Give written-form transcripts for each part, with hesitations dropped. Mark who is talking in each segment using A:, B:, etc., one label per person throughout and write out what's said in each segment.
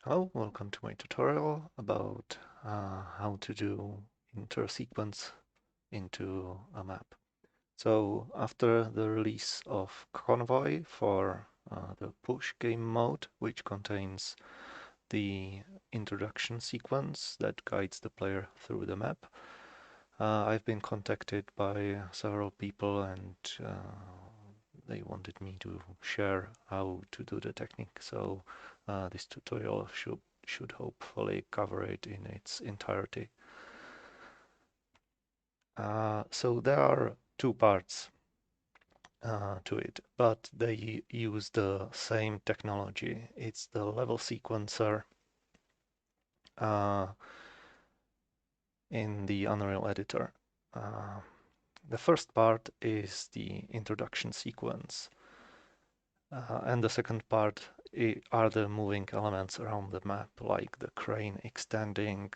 A: Hello, welcome to my tutorial about how to do inter-sequence into a map. So after the release of Convoy for the push game mode, which contains the introduction sequence that guides the player through the map, I've been contacted by several people and they wanted me to share how to do the technique. So this tutorial should hopefully cover it in its entirety. So there are two parts to it, but they use the same technology. It's the level sequencer uh, in the Unreal Editor. Uh, the first part is the introduction sequence, and the second part are the moving elements around the map, like the crane extending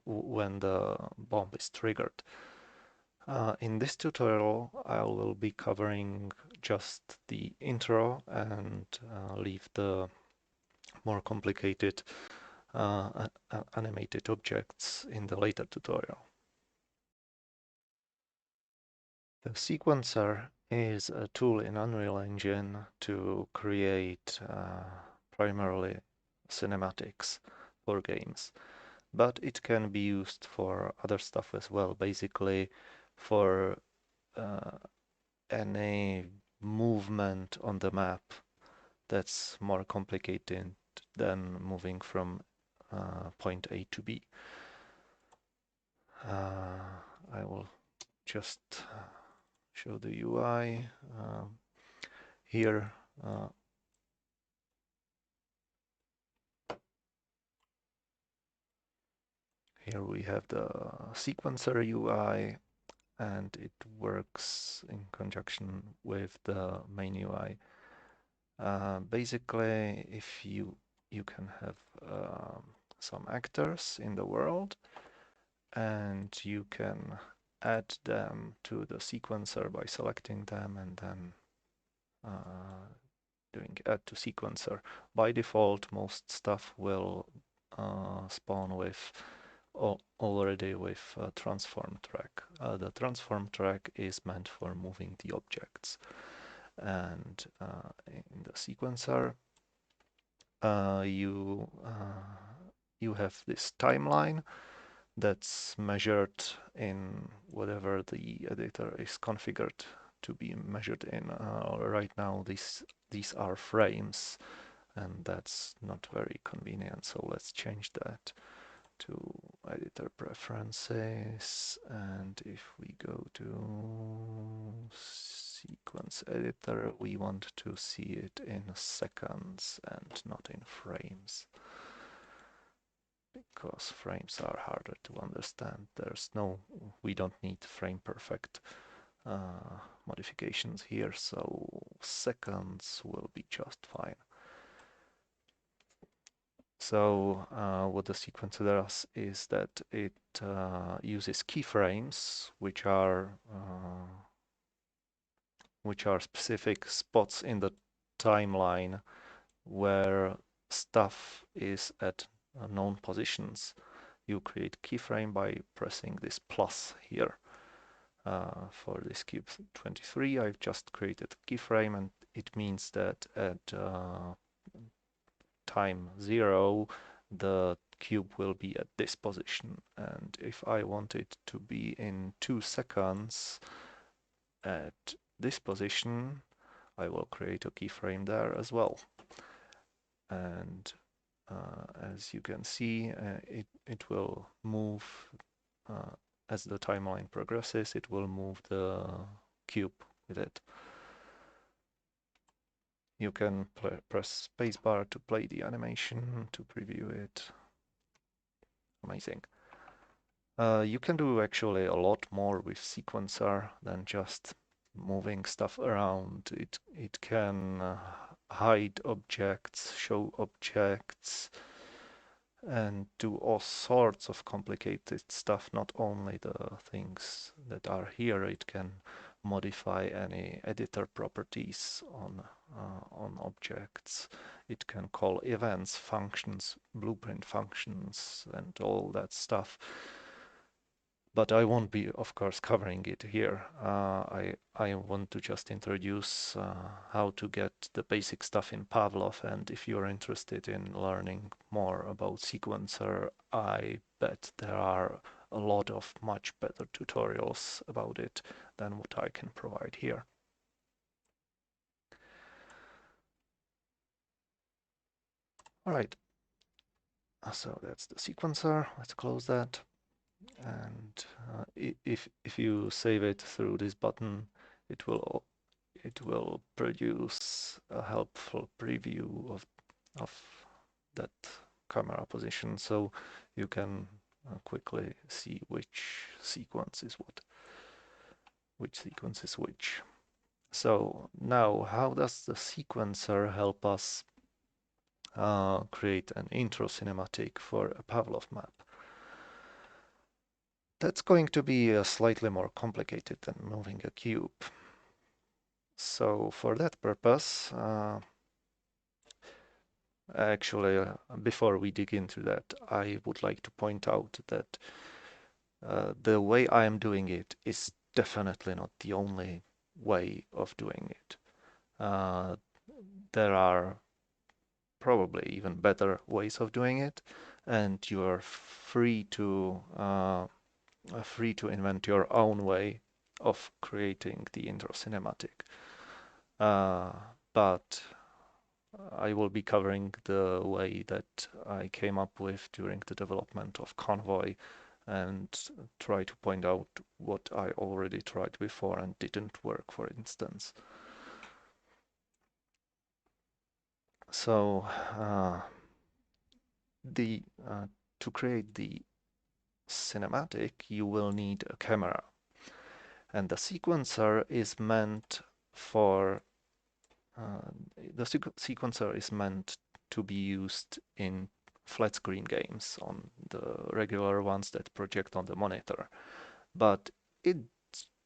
A: when the bomb is triggered. In this tutorial, I will be covering just the intro and leave the more complicated animated objects in the later tutorial. The sequencer is a tool in Unreal Engine to create primarily cinematics for games, but it can be used for other stuff as well, basically for uh, any movement on the map that's more complicated than moving from point A to B. I will just show the UI here. Here we have the sequencer UI, and it works in conjunction with the main UI. Basically, if you can have some actors in the world, and you can add them to the sequencer by selecting them and then doing add to sequencer. By default, most stuff will spawn with already with a transform track. The transform track is meant for moving the objects, and in the sequencer, you have this timeline that's measured in whatever the editor is configured to be measured in. Right now, these are frames, and that's not very convenient. So let's change that to editor preferences, and if we go to sequence editor, we want to see it in seconds and not in frames, because frames are harder to understand. We don't need frame perfect modifications here, so seconds will be just fine. So what the sequencer does is that it uses keyframes, which are specific spots in the timeline where stuff is at known positions. You create keyframe by pressing this plus here. For this cube 23, I've just created a keyframe, and it means that at time 0, the cube will be at this position. And if I want it to be in 2 seconds at this position, I will create a keyframe there as well. And as you can see, it will move as the timeline progresses, it will move the cube with it. You can press spacebar to play the animation, to preview it. Amazing. You can do actually a lot more with sequencer than just moving stuff around. It can hide objects, show objects, and do all sorts of complicated stuff, not only the things that are here. It can modify any editor properties on on objects. It can call events, functions, blueprint functions, and all that stuff. But I won't be, of course, covering it here. I want to just introduce how to get the basic stuff in Pavlov, and if you're interested in learning more about sequencer, I bet there are a lot of much better tutorials about it than what I can provide here. All right, so that's the sequencer. Let's close that. And if you save it through this button, it will produce a helpful preview of that camera position, so you can quickly see which sequence is which sequence is which. So now, how does the sequencer help us create an intro cinematic for a Pavlov map? That's going to be slightly more complicated than moving a cube. So for that purpose, actually, before we dig into that, I would like to point out that the way I am doing it is definitely not the only way of doing it. There are probably even better ways of doing it, and you are free to invent your own way of creating the intro cinematic. But I will be covering the way that I came up with during the development of Convoy and try to point out what I already tried before and didn't work, for instance. So to create the cinematic, you will need a camera, and the sequencer is meant for sequencer is meant to be used in flat screen games, on the regular ones that project on the monitor. But it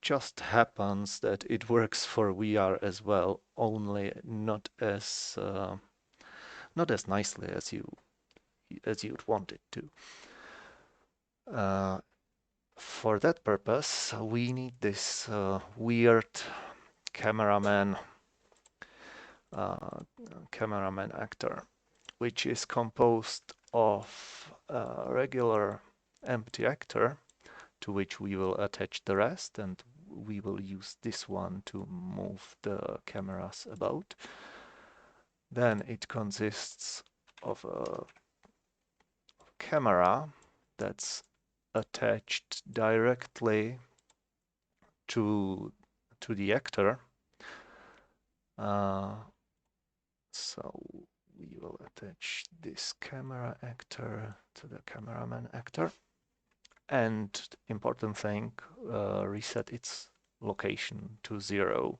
A: just happens that it works for VR as well, only not as nicely as you'd want it to. For that purpose, we need this weird cameraman actor, which is composed of a regular empty actor to which we will attach the rest, and we will use this one to move the cameras about. Then it consists of a camera that's attached directly to the actor. So we will attach this camera actor to the cameraman actor, and important thing, reset its location to 0,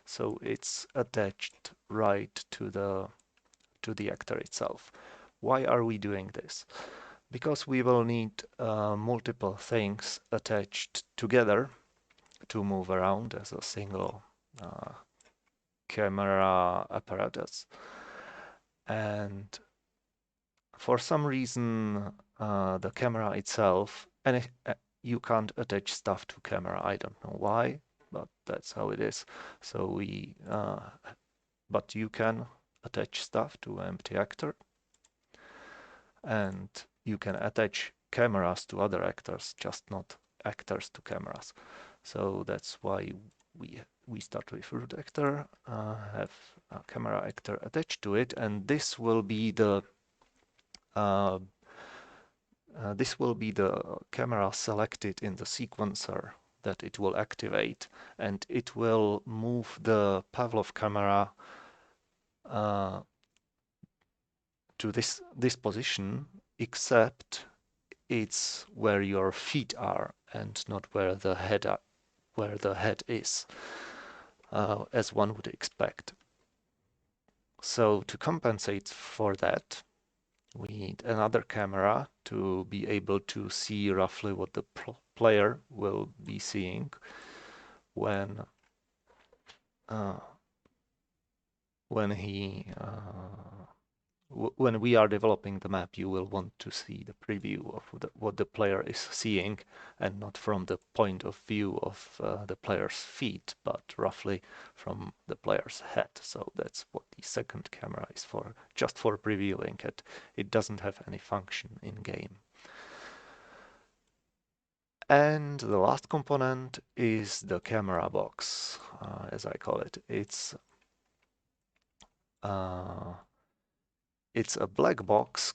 A: so it's attached right to the actor itself. Why are we doing this? Because we will need multiple things attached together to move around as a single camera apparatus. And for some reason, the camera itself, and you can't attach stuff to camera. I don't know why, but that's how it is. So but you can attach stuff to empty actor, and you can attach cameras to other actors, just not actors to cameras. So that's why we start with root actor, have a camera actor attached to it, and this will be the camera selected in the sequencer that it will activate, and it will move the Pavlov camera to this position, except it's where your feet are and not where the head is, as one would expect. So to compensate for that, we need another camera to be able to see roughly what the player will be seeing when when when we are developing the map, you will want to see the preview of what the player is seeing, and not from the point of view of the player's feet, but roughly from the player's head. So that's what the second camera is for, just for previewing it. It doesn't have any function in game. And the last component is the camera box, as I call it. Uh, it's a black box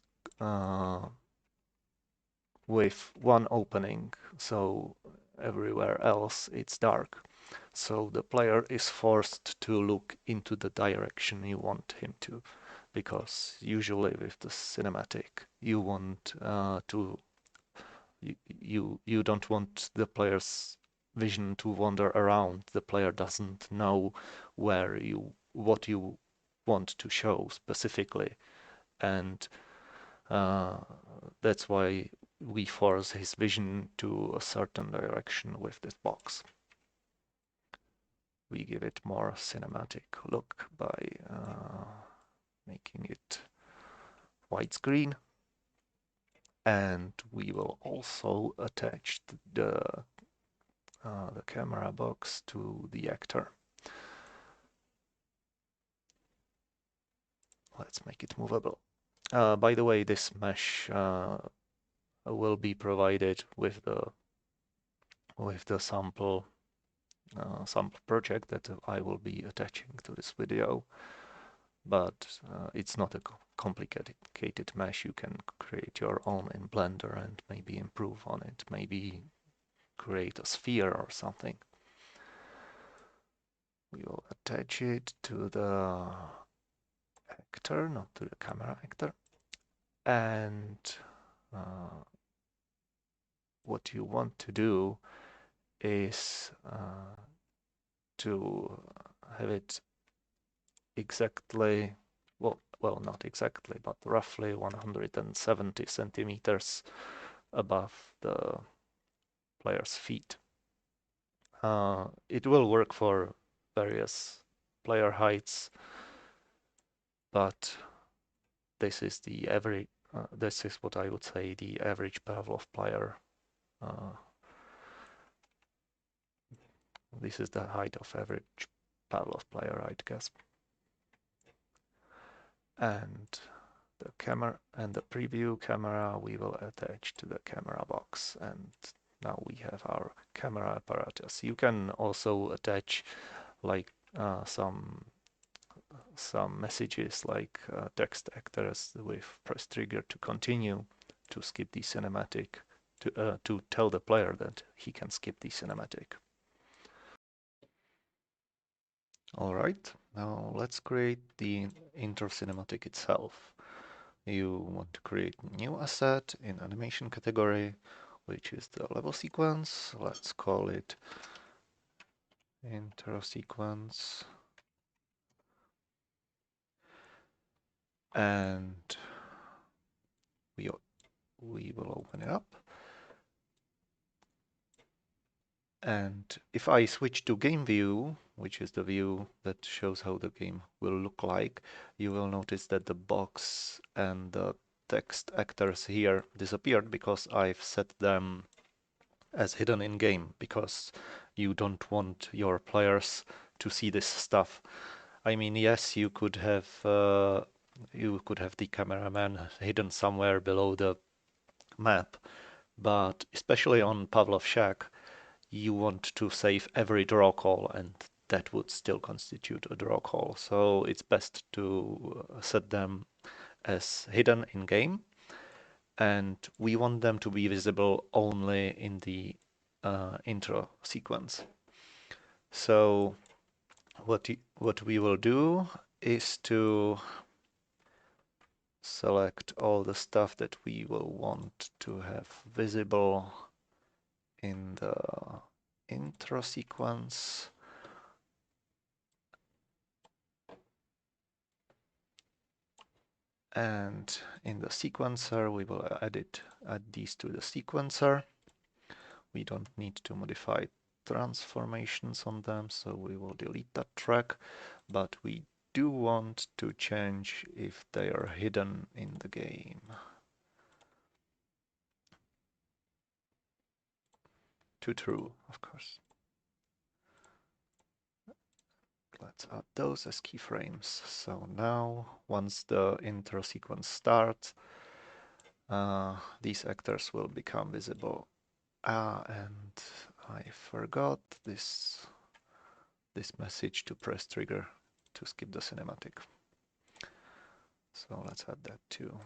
A: with one opening, so everywhere else it's dark. So the player is forced to look into the direction you want him to, because usually with the cinematic you want to you don't want the player's vision to wander around. The player doesn't know what you want to show specifically, and uh, that's why we force his vision to a certain direction with this box. We give it more cinematic look by making it widescreen, and we will also attach the camera box to the actor. Let's make it movable. By the way, this mesh will be provided with the sample project that I will be attaching to this video, but it's not a complicated mesh. You can create your own in Blender and maybe improve on it, maybe create a sphere or something. We will attach it to the actor, not to the camera actor, and what you want to do is to have it exactly, well, not exactly, but roughly 170 centimeters above the player's feet. It will work for various player heights, but this is the average. This is what I would say the average Pavlov player. This is the height of average Pavlov player, I'd guess. And the camera and the preview camera we will attach to the camera box, and now we have our camera apparatus. You can also attach like some messages like text actors with press trigger to continue, to skip the cinematic, to tell the player that he can skip the cinematic. All right, now let's create the intro cinematic itself. You want to create a new asset in animation category, which is the level sequence. Let's call it intro sequence. And we will open it up. And if I switch to game view, which is the view that shows how the game will look like, you will notice that the box and the text actors here disappeared because I've set them as hidden in game, because you don't want your players to see this stuff. I mean, yes, you could have the cameraman hidden somewhere below the map, but especially on Pavlov Shack, you want to save every draw call, and that would still constitute a draw call. So it's best to set them as hidden in game, and we want them to be visible only in the intro sequence. So what we will do is to select all the stuff that we will want to have visible in the intro sequence. And in the sequencer, we will add these to the sequencer. We don't need to modify transformations on them, so we will delete that track, but we do want to change if they are hidden in the game. To true, of course. Let's add those as keyframes. So now, once the intro sequence starts, these actors will become visible. And I forgot this message to press trigger to skip the cinematic. So let's add that too.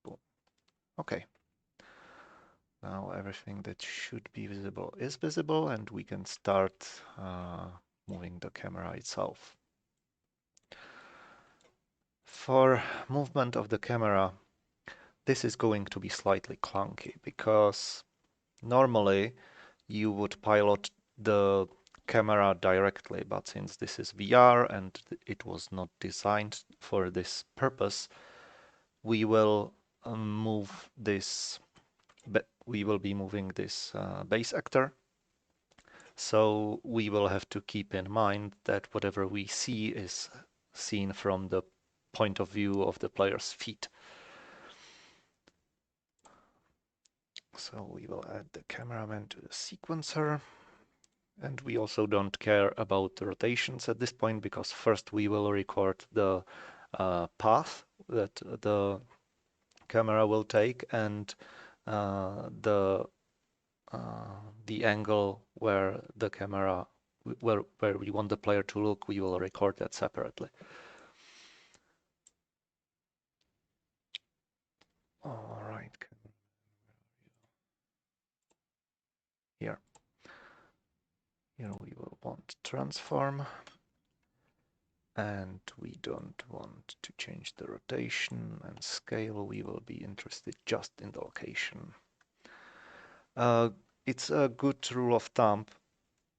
A: Boom. Okay. Now everything that should be visible is visible, and we can start moving the camera itself. For movement of the camera, this is going to be slightly clunky because normally you would pilot the camera directly, but since this is VR and it was not designed for this purpose, we will move this. We will be moving this base actor. So we will have to keep in mind that whatever we see is seen from the point of view of the player's feet. So we will add the cameraman to the sequencer. And we also don't care about the rotations at this point because first we will record the path that the camera will take and the angle where the camera where we want the player to look, we will record that separately. All right, here we will want transform, and we don't want to change the rotation and scale. We will be interested just in the location. It's a good rule of thumb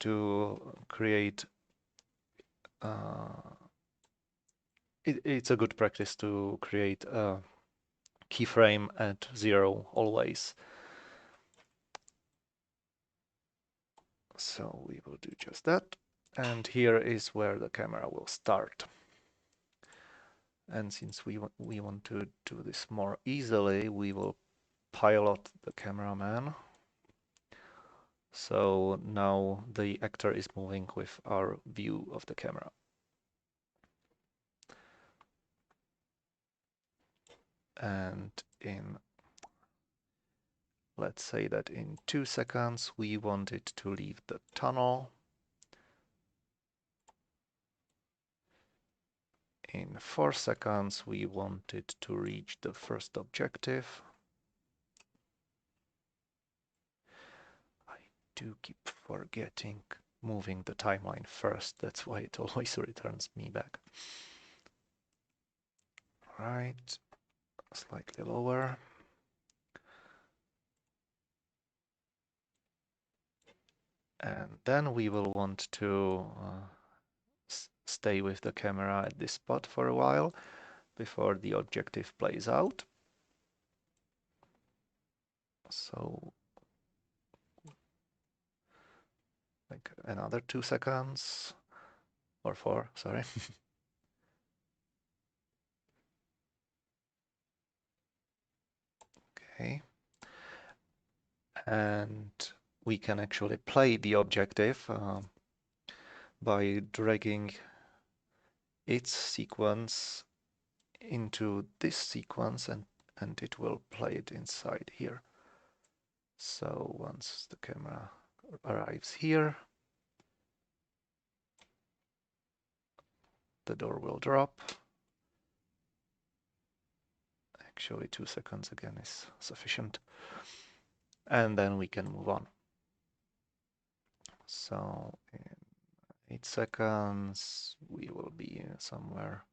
A: to create it's a good practice to create a keyframe at 0 always. So we will do just that. And here is where the camera will start. And since we want to do this more easily, we will pilot the cameraman. So now the actor is moving with our view of the camera. And let's say that in 2 seconds we want it to leave the tunnel. In 4 seconds we want it to reach the first objective. I do keep forgetting moving the timeline first, that's why it always returns me back. Right, slightly lower. And then we will want to stay with the camera at this spot for a while before the objective plays out. So like another 2 seconds or 4, sorry. Okay. And we can actually play the objective by dragging its sequence into this sequence, and it will play it inside here. So once the camera arrives here, the door will drop. Actually 2 seconds again is sufficient. And then we can move on. So in 8 seconds, we will be somewhere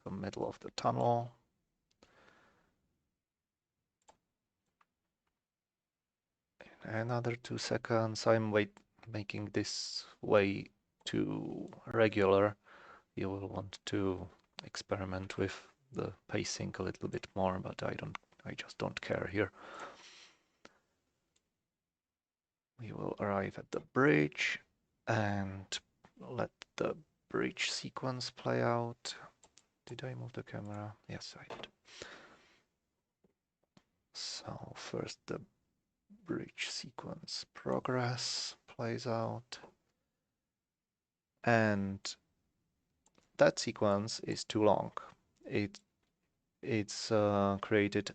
A: the middle of the tunnel. In another 2 seconds, I'm making this way too regular. You will want to experiment with the pacing a little bit more, but I just don't care here. We will arrive at the bridge, and let the bridge sequence play out. Did I move the camera? Yes, I did. So first the bridge sequence progress plays out, and that sequence is too long. It's created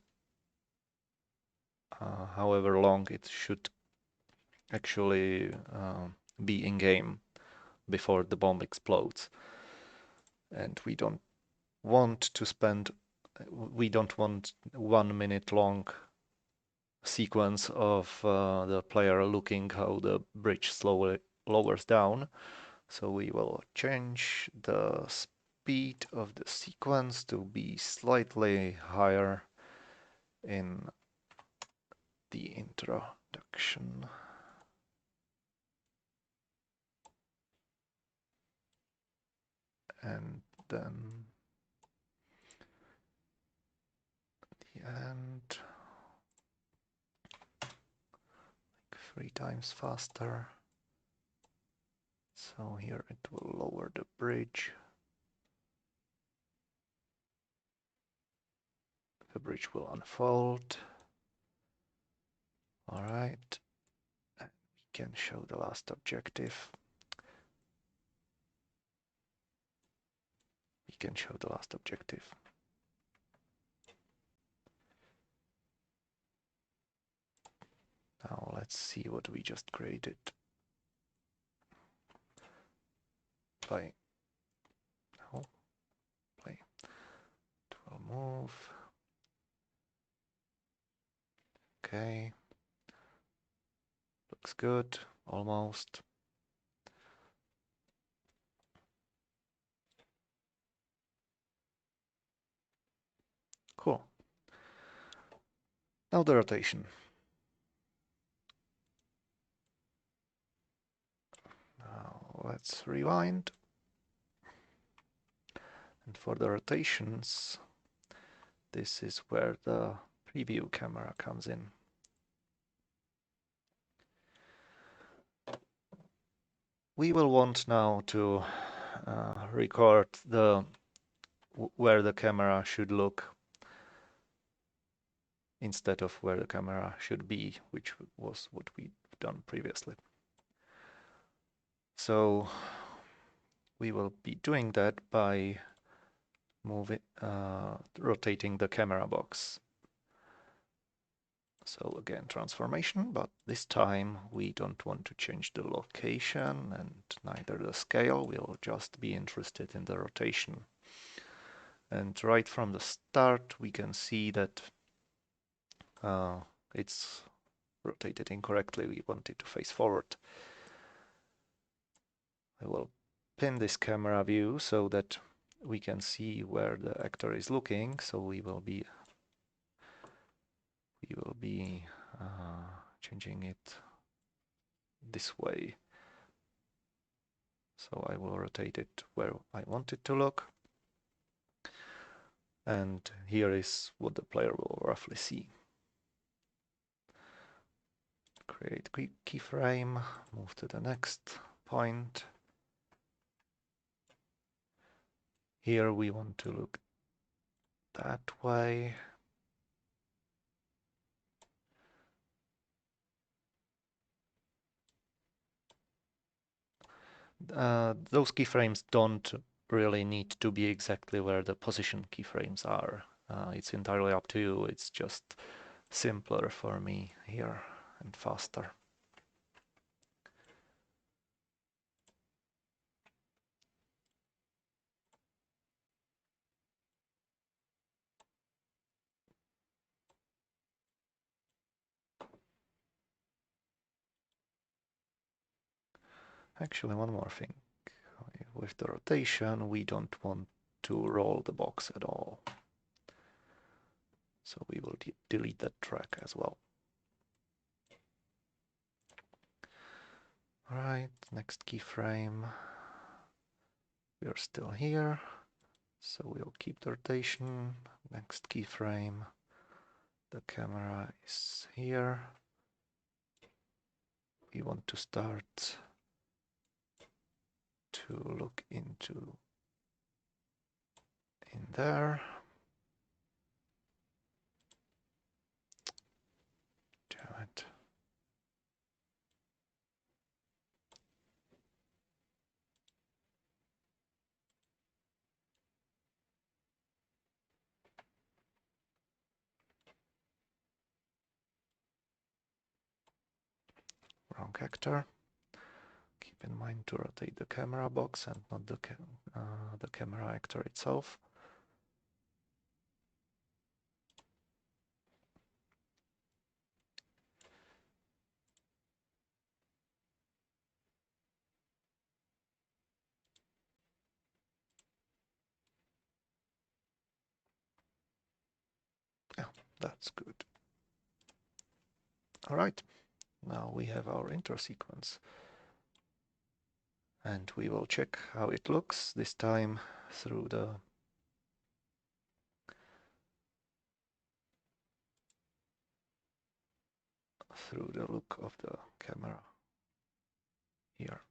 A: however long it should actually be in game before the bomb explodes, and we don't want 1 minute long sequence of the player looking how the bridge slowly lowers down. So we will change the speed of the sequence to be slightly higher in the introduction. And then the end, like 3 times faster. So here it will lower the bridge. The bridge will unfold. All right. And we can show the last objective. We can show the last objective. Now let's see what we just created. Play. No. Play. It will move. Okay. Looks good. Almost. Cool. Now the rotation. Now let's rewind. And for the rotations, this is where the preview camera comes in. We will want now to record where the camera should look instead of where the camera should be, which was what we've done previously. So we will be doing that by rotating the camera box. So again, transformation, but this time we don't want to change the location and neither the scale. We'll just be interested in the rotation. And right from the start, we can see that it's rotated incorrectly. We want it to face forward. I will pin this camera view so that we can see where the actor is looking. So we will be changing it this way. So I will rotate it where I want it to look. And here is what the player will roughly see. Create keyframe, move to the next point. Here we want to look that way. Those keyframes don't really need to be exactly where the position keyframes are. It's entirely up to you. It's just simpler for me here and faster. Actually, one more thing. With the rotation, we don't want to roll the box at all. So we will delete that track as well. All right, next keyframe. We are still here, so we'll keep the rotation. Next keyframe, the camera is here. We want to start to look into in there. Damn it. Wrong actor. Keep in mind to rotate the camera box and not the camera actor itself. Yeah, that's good. All right, now we have our intro sequence. And we will check how it looks, this time through the look of the camera here.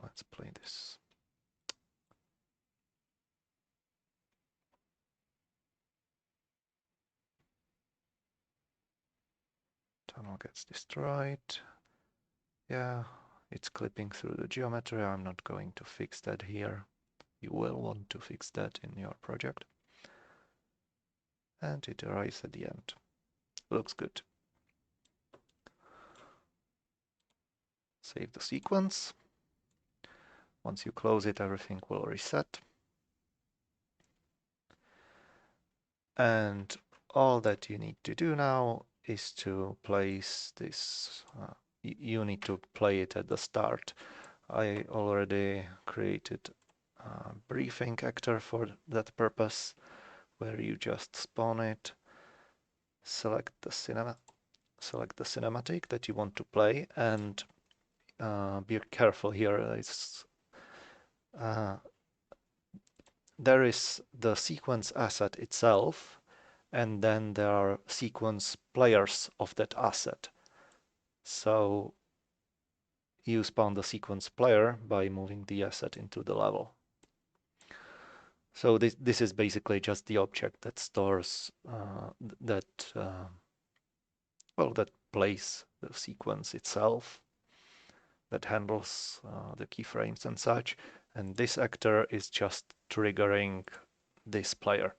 A: Let's play this. Tunnel gets destroyed. Yeah, it's clipping through the geometry. I'm not going to fix that here. You will want to fix that in your project. And it arrives at the end. Looks good. Save the sequence. Once you close it, everything will reset. And all that you need to do now is to place this. You need to play it at the start. I already created a briefing actor for that purpose, where you just spawn it, select the cinematic that you want to play, and be careful here. There is the sequence asset itself, and then there are sequence players of that asset. So you spawn the sequence player by moving the asset into the level. So this is basically just the object that stores that plays the sequence itself, that handles the keyframes and such. And this actor is just triggering this player.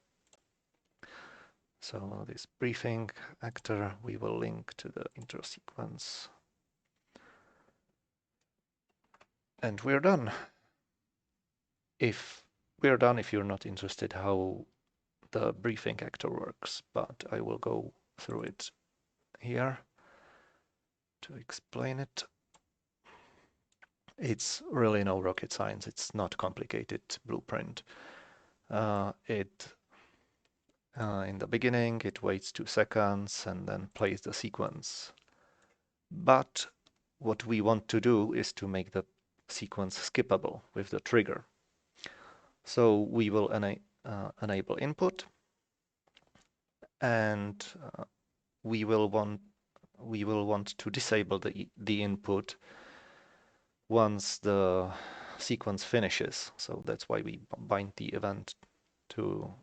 A: So this briefing actor, we will link to the intro sequence. And we're done. If you're not interested how the briefing actor works, but I will go through it here to explain it. It's really no rocket science. It's not complicated blueprint. In the beginning, it waits 2 seconds and then plays the sequence. But what we want to do is to make the sequence skippable with the trigger. So we will enable input, and we will want to disable the input once the sequence finishes. So that's why we bind the event to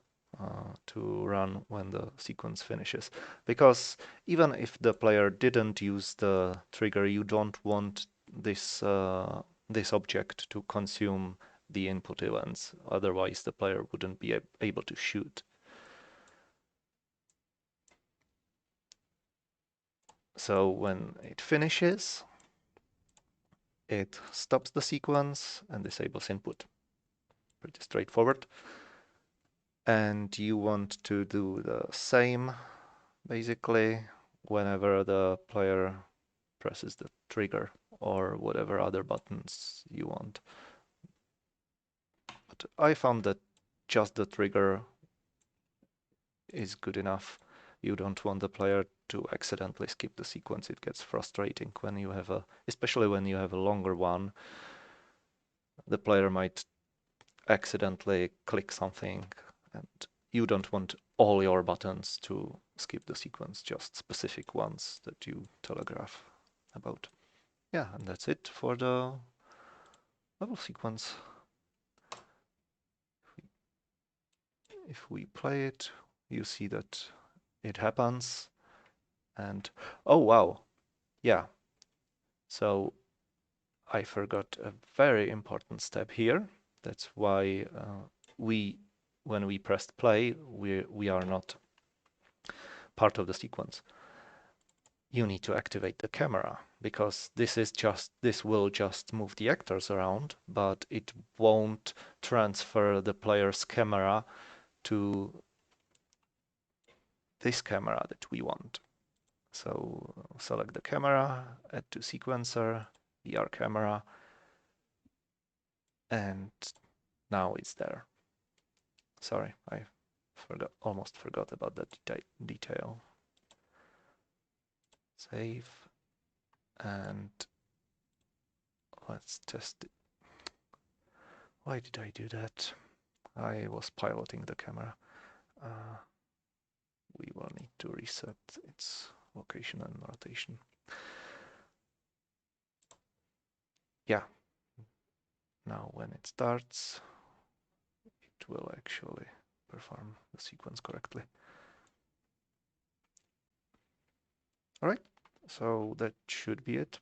A: run when the sequence finishes. Because even if the player didn't use the trigger, you don't want this this object to consume the input events. Otherwise, the player wouldn't be able to shoot. So when it finishes, it stops the sequence and disables input. Pretty straightforward. And you want to do the same, basically, whenever the player presses the trigger or whatever other buttons you want. But I found that just the trigger is good enough. You don't want the player to accidentally skip the sequence. It gets frustrating when you have especially when you have a longer one. The player might accidentally click something, and you don't want all your buttons to skip the sequence, just specific ones that you telegraph about. Yeah, and that's it for the level sequence. If we play it, you see that it happens. And oh wow, yeah. So I forgot a very important step here. That's why when we pressed play, we are not part of the sequence. You need to activate the camera because this will just move the actors around, but it won't transfer the player's camera to this camera that we want. So select the camera, add to sequencer, VR camera, and now it's there. Sorry, I almost forgot about that detail. Save, and let's test it. Why did I do that? I was piloting the camera. We will need to reset its location and rotation. Yeah, now when it starts, it will actually perform the sequence correctly. All right, so that should be it.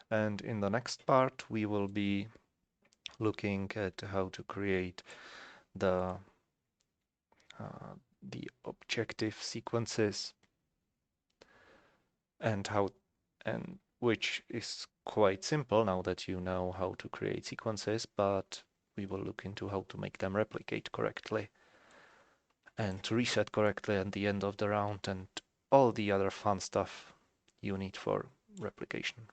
A: And in the next part, we will be looking at how to create the objective sequences and which is quite simple now that you know how to create sequences, but we will look into how to make them replicate correctly and to reset correctly at the end of the round and all the other fun stuff you need for replication.